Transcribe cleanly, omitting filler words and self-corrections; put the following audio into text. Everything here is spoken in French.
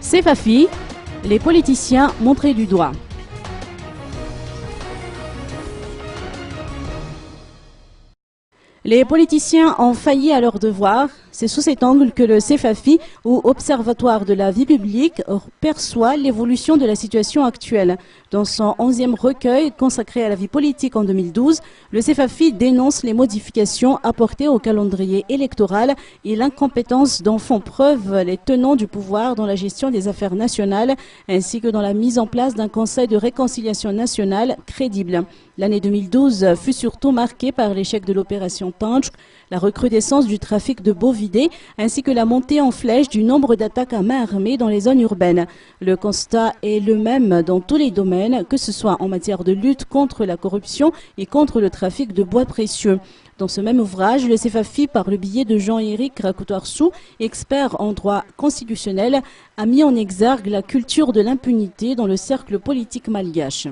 CFAFI, les politiciens montrés du doigt. Les politiciens ont failli à leur devoir. C'est sous cet angle que le CFAFI, ou Observatoire de la vie publique, perçoit l'évolution de la situation actuelle. Dans son 11e recueil consacré à la vie politique en 2012, le CFAFI dénonce les modifications apportées au calendrier électoral et l'incompétence dont font preuve les tenants du pouvoir dans la gestion des affaires nationales, ainsi que dans la mise en place d'un conseil de réconciliation nationale crédible. L'année 2012 fut surtout marquée par l'échec de l'opération Tanjk, la recrudescence du trafic de bovidés, ainsi que la montée en flèche du nombre d'attaques à main armée dans les zones urbaines. Le constat est le même dans tous les domaines, que ce soit en matière de lutte contre la corruption et contre le trafic de bois précieux. Dans ce même ouvrage, le CFAFI, par le biais de Jean-Éric Rakoutoirsou, expert en droit constitutionnel, a mis en exergue la culture de l'impunité dans le cercle politique malgache.